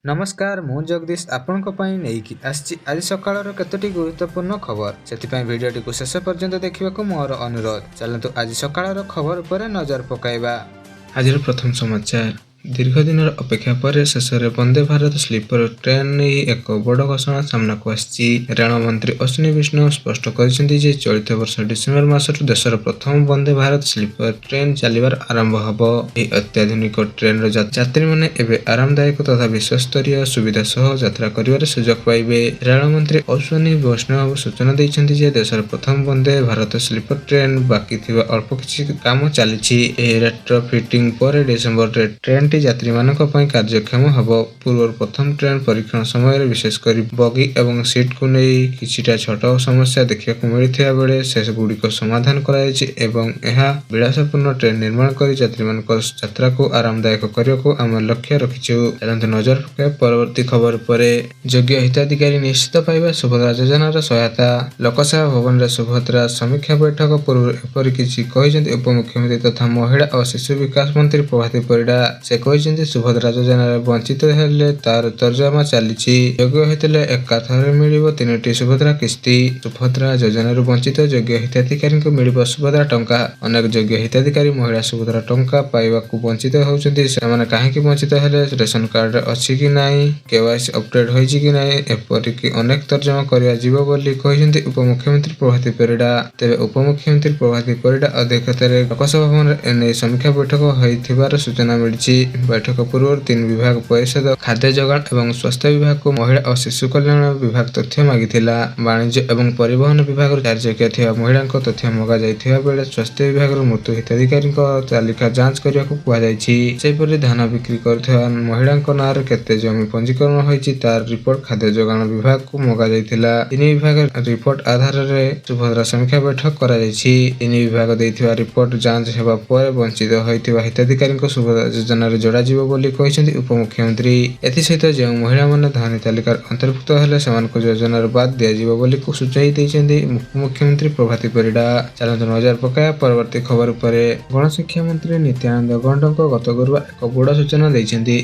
नमस्कार मु जगदीश आपण नहीं आसी आज सकाळ केतोटी गुरुत्वपूर्ण खबर से भिडियोटी को शेष पर्यंत देखा मोर अनुरोध। चलतु आज सकाळ खबर पर नजर पकाइबा। आज प्रथम समाचार दीर्घ दिन अपेक्षा पर शेष में वंदे भारत स्लीपर ट्रेन नहीं एक बड़ घोषणा सामना को आसी। रेल मंत्री अश्विनी वैष्णव स्पष्ट करिसेंति जे चलित वर्ष डिसेम्बर मासर देशर प्रथम वंदे भारत स्लीपर ट्रेन चलिबार आरंभ हबो। यह अत्याधुनिक ट्रेन यात्री माने एबे आरामदायक तथा विश्वस्तरीय सुविधा सह यात्रा करिवार सुजोग पाइबे। रेल मंत्री अश्विनी वैष्णव सूचना दैछन्ति जे देशर प्रथम वंदे भारत स्लीपर ट्रेन बाकी थिबा अल्प किछि काम चलिछि। रेट्रोफिटिंग पर डिसेम्बर रे ट्रेन यात्री मानक पई कार्यक्षम हबो। पूर्व प्रथम ट्रेन परीक्षण समय विशेषकर बगी एवं सीट को नहीं किछिटा छोट समस्या देखा मिलता बेले से गुड़िक समाधान कराई एवं यह विलासपूर्ण ट्रेन निर्माण कर यात्री मान यात्रा को आरामदायक करने को आम लक्ष्य रखिछु। चलते नजर पकाए परवर्ती खबर पर योग्य हिताधिकारी निश्चित पाइबा सुभद्रा योजनार सहायता। लोकसभा भवन में सुभद्रा समीक्षा बैठक पूर्व एपरि किछि कहिसेंति उपमुख्यमंत्री तथा महिला और शिशु विकास मंत्री प्रभाती परिडा। से कहिसेंति सुभद्रा योजना वंचित हेले तार तर्जमा चली योग्य होते एकाथर मिल 3टी सुभद्रा किस्ती। सुभद्रा योजना वंचित योग्य हिताधिकारी को मिल सुभद्रा टंका। अनेक योग्य हिताधिकारी महिला सुभद्रा टंका पाइबा वंचित होती कहीं वंचित हेले रेशन कार्ड अच्छी कि नहीं केवाईसी अपडेट होइछि कि नहीं एपरिक अनेक तर्जमा करिया जीवो बोली कहिसेंति उपमुख्यमंत्री प्रभाती परिडा। तेबे उपमुख्यमंत्री प्रभाती परिडा अध्यक्षतार लोकसभा भवन एने समीक्षा बैठक होइथिबार सूचना मिली। बैठक पूर्व 3 विभाग परिषद खाद्य जोगाण एवं स्वास्थ्य विभाग को महिला और शिशु कल्याण विभाग तथ्य मागिथिला। वाणिज्य एवं परिवहन विभाग 4 चकिया थिबा महिला तथ्य मगा जाइथिबा बेले स्वास्थ्य विभाग मृत्यु हिताधिकारी तालिका जांच करिया को कुआ जाइछि। सेपरि धान बिक्री करथिबा महिला नार केते जमी पंजीकरण होइछि तार रिपोर्ट खाद्य जोगाण विभाग को मगा जाइथिला। 3 विभाग रिपोर्ट आधार रे सुभद्रा समीक्षा बैठक करा जाइछि। 3 विभाग दैथिबा रिपोर्ट जांच हेबा पर वंचित होइथिबा हिताधिकारी सुभद्रा योजना जोड़ा जीव बोली कहिसेंति उपमुख्यमंत्री। एथि सहित जो महिला माने धनी तालिकार अंतर्भुक्त हेले सेमानक योजनार बाद दिया जीव बोली को सूचाई दैछन्ति उपमुख्यमंत्री प्रभाती परिडा। चलंत नजर पकाया परवर्ती खबर पर गणशिक्षा मंत्री नित्यानंद गंडको गत गुरुवार एक बड़ सूचना दैछन्ति।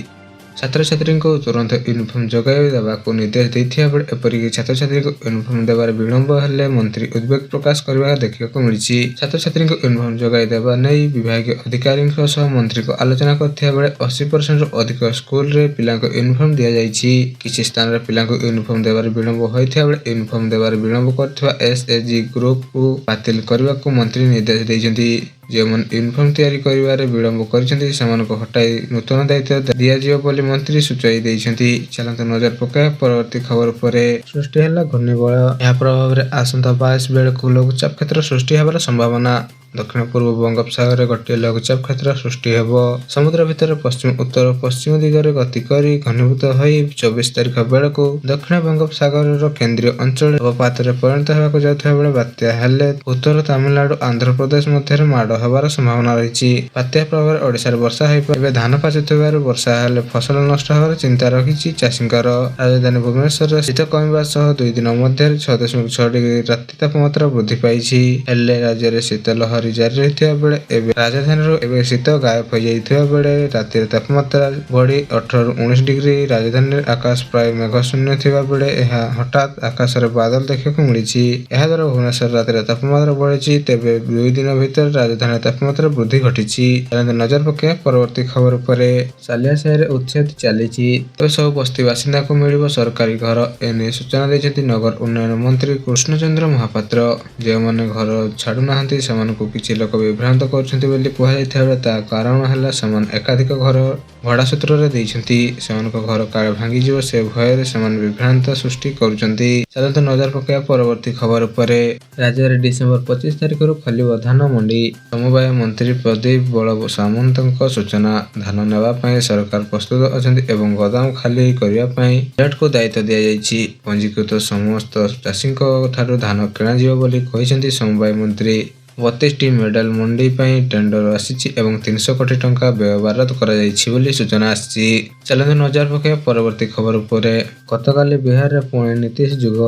छात्र छात्री को तुरंत यूनिफॉर्म जगाई देवाक निर्देश देथिया बेले एपरिक छात्र छात्री को यूनिफॉर्म देवार विलंब हेले मंत्री उद्वेग प्रकाश करबा देखिବାକୁ मिलिछि। छात्र छात्री को यूनिफॉर्म जगाई देबा नै विभागीय अधिकारी सह मंत्री को आलोचना करथिया बेले 80% रु अधिक स्कूल रे पिलांको यूनिफॉर्म दिया जाइछि। किछि स्थान रे पिलांको यूनिफॉर्म देबार विलंब होइथिया बेले यूनिफॉर्म देबार विलंब करथिबा एसएजी ग्रुप को बातिल करबाको मंत्री निर्देश दैछन्ति। जो यूनिफॉर्म तैयारी करिवारे विलंब करिसेंति सेमानको हटाई नूतन दायित्व दिया जियो बोली मंत्री सूचाई दैछन्ति। चलंत नजर पकाए परवर्ती खबर पर सृष्टि हैला घूर्णिबलय। या प्रभाव रे आसंता 22 बेलकु लघुचाप क्षेत्र सृष्टि हेबार संभावना। दक्षिण पूर्व बंगोपसागर गोटे लघुचाप क्षेत्र सृष्टि हेबो। समुद्र भितर पश्चिम उत्तर पश्चिम दिगरे गति करी घनीभूत होई 24 तारिख बेलकु दक्षिण बंगोपसागर केंद्रीय अंचल अवपात रे परिणत हेबाकु जाउथबा बेले बात्या हेले उत्तर तमिलनाडु आंध्र प्रदेश मध्य माड़ हेबार संभावना रहिछि। बात्या प्रभाव ओडिशा रे वर्षा हेबो। एबे धान पाचुथिबारु वर्षा हेले फसल नष्ट हेबार चिंता रहिछि चाषींकर। राजधानी भुवनेश्वर रे शीत कमिबा सह 2 दिन मध्य 6.6 डिग्री राति तापमात्रा वृद्धि पाइछि। हेले राज्य रे शीत लहरी जारी रहिथिबा बेले एबे राजधानी शीत गायब हो जाइथिबा बेले रातिर तापमात्रा बढ़ी 18 रु 19 डिग्री। राजधानी आकाश प्राय मेघशून्य थिबा बेले एहा हठात आकाश रे बादल देखिବାକୁ मिलिछि। एहा द्वारा भुवनेश्वर रातिर तापमात्रा बढ़िछि। तेबे 2 दिन भीतर राजधानी तापमात्रा वृद्धि घटिछि। नजर पकाए परवर्ती खबर पर सालिया शहर उच्छेद चलिछि। तो सब बस्ती बासिंदा को मिलिबो सरकारी घर एने सूचना दैछन्ति नगर उन्नयन मंत्री कृष्णचंद्र महापात्र। जे माने घर छाडु नाहंती सेमानकु किछि लोक विभ्रांत करछन्ति बोली कुहा जाइथा बेले ता कारण हला समान एकाधिक घर भड़ा सूत्र रे दैछन्ति। सेमानक घर काळे भांगी जिवो से भय रे समान विभ्रांत सृष्टि करूछन्ति। चलंत नजर पकाया परवर्ती खबर पर राज्य रे डिसेंबर 25 तारिख रु खलिबो धान मंडी। समवाय मंत्री प्रदीप बळ सामंतक सूचना धान नेबा पई सरकार प्रस्तुत अछन्ति एवं गोदाम खाली करिया पई जेट को दायित्व दिया जाइछि। पंजीकृत समस्त चाषींक ठारू धान किणा जिवो बोली कहिसन्ति समवाय मंत्री। 32टी मेडल मंडी पई टेंडर आसीछि एवं 300 कोटी टंका व्यय बारद करा जाइछि बोली सूचना आछि। चलंत नजर पकाए परवर्ती खबर पर गतकाली बिहार रे पुणे नीतीश जुग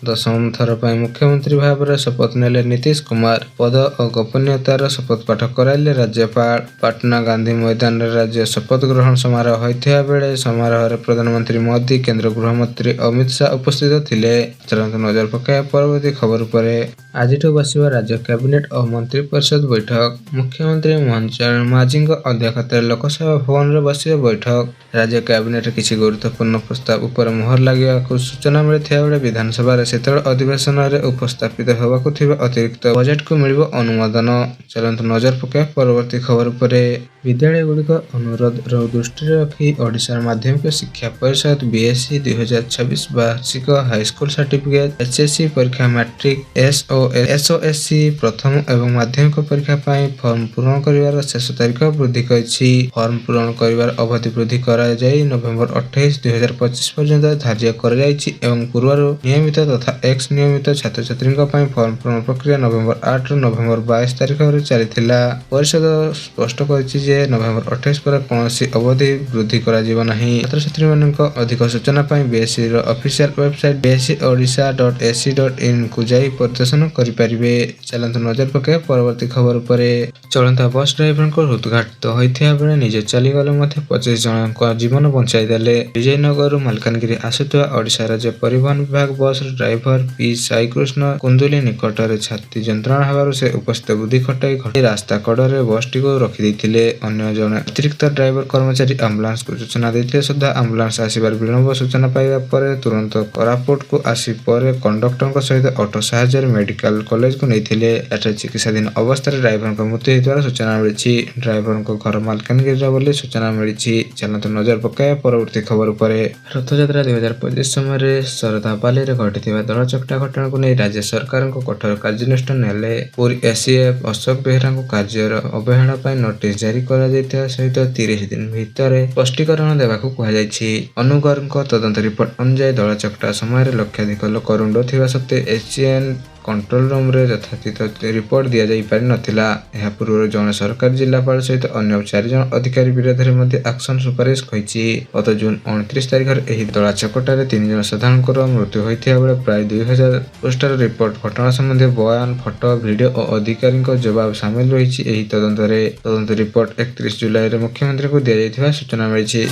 ଦଶମ ଥର ପାଇଁ ମୁଖ୍ୟମନ୍ତ୍ରୀ ଭାବରେ ଶପଥ ନେଲେ ନୀତିଶ କୁମାର। ପଦ ଓ ଗୋପନୀୟତାର ଶପଥ ପାଠ କରାଇଲେ ରାଜ୍ୟପାଳ। ପାଟନା ଗାନ୍ଧୀ ମୈଦାନରେ ରାଜ୍ୟ ଶପଥ ଗ୍ରହଣ ସମାରୋହ ହୋଇଥିବା ବେଳେ ସମାରୋହରେ ପ୍ରଧାନମନ୍ତ୍ରୀ ମୋଦି, କେନ୍ଦ୍ର ଗୃହମନ୍ତ୍ରୀ ଅମିତ ଶାହ ଉପସ୍ଥିତ ଥିଲେ। ଚାଲନ୍ତୁ ନଜର ପକାଇବା ପରବର୍ତ୍ତୀ ଖବର ଉପରେ। ଆଜିଠୁ ବସିବ ରାଜ୍ୟ କ୍ୟାବିନେଟ୍ ଓ ମନ୍ତ୍ରୀ ପରିଷଦ ବୈଠକ। ମୁଖ୍ୟମନ୍ତ୍ରୀ ମୋହନ ଚରଣ ମାଝୀଙ୍କ ଅଧ୍ୟକ୍ଷତାରେ ଲୋକସଭା ଭବନରେ ବସିବ ବୈଠକ। ରାଜ୍ୟ କ୍ୟାବିନେଟରେ କିଛି ଗୁରୁତ୍ୱପୂର୍ଣ୍ଣ ପ୍ରସ୍ତାବ ଉପରେ ମୋହର ଲାଗିବାକୁ ସୂଚନା ମିଳିଥିବା ବେଳେ ବିଧାନସଭାରେ ଶୀତଳ ଅଧିବେଶନରେ ଉପସ୍ଥାପିତ ହେବାକୁ ଥିବା ଅତିରିକ୍ତ ବଜେଟକୁ ମିଳିବ ଅନୁମୋଦନ। ଚାଲନ୍ତୁ ନଜର ପକାଇବା ପରବର୍ତ୍ତୀ ଖବର ଉପରେ। ବିଦ୍ୟାଳୟଗୁଡ଼ିକ ଅନୁରୋଧ ଦୃଷ୍ଟିରେ ରଖି ଓଡ଼ିଶା ମାଧ୍ୟମିକ ଶିକ୍ଷା ପରିଷଦ BSc 2026 ବାର୍ଷିକ ହାଇସ୍କୁଲ ସାର୍ଟିଫିକେଟ, HSC ପରୀକ୍ଷା, ମାଟ୍ରିକ, SOSC ପ୍ରଥମ ଏବଂ ମାଧ୍ୟମିକ ପରୀକ୍ଷା ପାଇଁ ଫର୍ମ ପୂରଣ କରିବାର ଶେଷ ତାରିଖ ବୃଦ୍ଧି କରିଛି। ଫର୍ମ ପୂରଣ କରିବାର ଅବଧି ବୃଦ୍ଧି କରାଯାଇ ନଭେମ୍ବର 28, 2025 ପର୍ଯ୍ୟନ୍ତ ଧାର୍ଯ୍ୟ କରାଯାଇଛି ଏବଂ ପୂର୍ବରୁ ନିୟମିତ ତଥା ଏକ୍ସ ନିୟମିତ ଛାତ୍ରଛାତ୍ରୀଙ୍କ ପାଇଁ ଫର୍ମ ପୂରଣ ପ୍ରକ୍ରିୟା ନଭେମ୍ବର 8ରୁ ନଭେମ୍ବର 22 ତାରିଖରେ ଚାଲିଥିଲା। ପରିଷଦ ସ୍ପଷ୍ଟ କରିଛି ଯେ ନଭେମ୍ବର 28 ପରେ କୌଣସି ଅବଧି ବୃଦ୍ଧି କରାଯିବ ନାହିଁ। ଛାତ୍ରଛାତ୍ରୀମାନଙ୍କ ଅଧିକ ସୂଚନା ପାଇଁ BScର ଅଫିସିଆଲ ୱେବସାଇଟ bscodisha.ac.in କୁ ଯାଇ ପରିଦର୍ଶନ କରିପାରିବେ। ଚାଲନ୍ତୁ ନଜର ପକାଇବା ପରବର୍ତ୍ତୀ ଖବର ଉପରେ। ଚଳନ୍ତା ବସ୍ ଡ୍ରାଇଭରଙ୍କ ହୃଦଘାତ ହୋଇଥିବା ବେଳେ ନିଜେ ଚାଲିଗଲେ ମଧ୍ୟ 25 ଜଣଙ୍କ ଜୀବନ ବଞ୍ଚାଇ ଦେଲେ। ବିଜୟନଗରରୁ ମାଲକାନଗିରି ଆସୁଥିବା ଓଡ଼ିଶା ରାଜ୍ୟ ପରିବହନ ବିଭାଗ ବସ୍ର ଡ୍ରାଇଭର P ସାଇକୃଷ୍ଣ କୁନ୍ଦୁଲି ନିକଟରେ ଛାତି ଯନ୍ତ୍ରଣା ହେବାରୁ ସେ ଉପସ୍ଥିତ ବୁଦ୍ଧି ଖଟାଇ ରାସ୍ତା କଡ଼ରେ ବସ୍ଟିକୁ ରଖିଦେଇଥିଲେ। ଅନ୍ୟ ଜଣେ ଅତିରିକ୍ତ ଡ୍ରାଇଭର କର୍ମଚାରୀ ଆମ୍ବୁଲାନ୍ସକୁ ସୂଚନା ଦେଇଥିଲେ ସୁଦ୍ଧା ଆମ୍ବୁଲାନ୍ସ ଆସିବାର ବିଳମ୍ବ। ସୂଚନା ପାଇବା ପରେ ତୁରନ୍ତ କୋରାପୁଟକୁ ଆସି ପରେ କଣ୍ଡକ୍ଟରଙ୍କ ସହିତ ଅଟୋ ସାହାଯ୍ୟରେ ମେଡିକାଲ କଲେଜକୁ ନେଇଥିଲେ। ଏଠାରେ ଚିକିତ୍ସାଧୀନ ଅବସ୍ଥାରେ ଡ୍ରାଇଭରଙ୍କ ମୃତ୍ୟୁ ହୋଇଥିବାର ସୂଚନା ମିଳିଛି। ଡ୍ରାଇଭରଙ୍କ ଘର ମାଲକାନଗିରିର ବୋଲି ସୂଚନା ମିଳିଛି। ଚାଲନ୍ତୁ ନଜର ପକାଇବା ପରବର୍ତ୍ତୀ ଖବର ଉପରେ। ରଥଯାତ୍ରା 2025 ସମୟରେ ଶରଧାବାଲିରେ ଘଟିଥିବା ଦଳଚକଟା ଘଟଣାକୁ ନେଇ ରାଜ୍ୟ ସରକାରଙ୍କ କଠୋର କାର୍ଯ୍ୟାନୁଷ୍ଠାନ ନେଲେ। ପୁରୀ SCF ଅଶୋକ ବେହେରାଙ୍କୁ କାର୍ଯ୍ୟର ଅବହେଳା ପାଇଁ ନୋଟିସ ଜାରି କରାଯାଇଥିବା ସହିତ 30 ଦିନ ଭିତରେ ସ୍ପଷ୍ଟୀକରଣ ଦେବାକୁ କୁହାଯାଇଛି। ଅନୁଗରଙ୍କ ତଦନ୍ତ ରିପୋର୍ଟ ଅନୁଯାୟୀ ଦଳଚକଟା ସମୟରେ ଲକ୍ଷାଧିକ ଲୋକ ରୁଣ୍ଡ ଥିବା ସତ୍ତ୍ୱେ SGN କଣ୍ଟ୍ରୋଲ ରୁମରେ ଯଥାତୀତ ରିପୋର୍ଟ ଦିଆଯାଇପାରି ନଥିଲା। ଏହା ପୂର୍ବରୁ ଜଣେ ସରକାରୀ ଜିଲ୍ଲାପାଳ ସହିତ ଅନ୍ୟ 4 ଜଣ ଅଧିକାରୀ ବିରୋଧରେ ମଧ୍ୟ ଆକ୍ସନ ସୁପାରିଶ ହୋଇଛି। ଗତ ଜୁନ 29 ତାରିଖରେ ଏହି ଦଳାଚକଟାରେ 3 ଜଣ ସାଧାରଣଙ୍କର ମୃତ୍ୟୁ ହୋଇଥିବା ବେଳେ ପ୍ରାୟ 2000 ପୃଷ୍ଠାର ରିପୋର୍ଟ, ଘଟଣା ସମ୍ବନ୍ଧୀୟ ବୟାନ, ଫଟୋ, ଭିଡିଓ ଓ ଅଧିକାରୀଙ୍କ ଜବାବ ସାମିଲ ରହିଛି। ଏହି ତଦନ୍ତ ରିପୋର୍ଟ 31 ଜୁଲାଇରେ ମୁଖ୍ୟମନ୍ତ୍ରୀଙ୍କୁ ଦିଆଯାଇଥିବା ସୂଚନା ମିଳିଛି।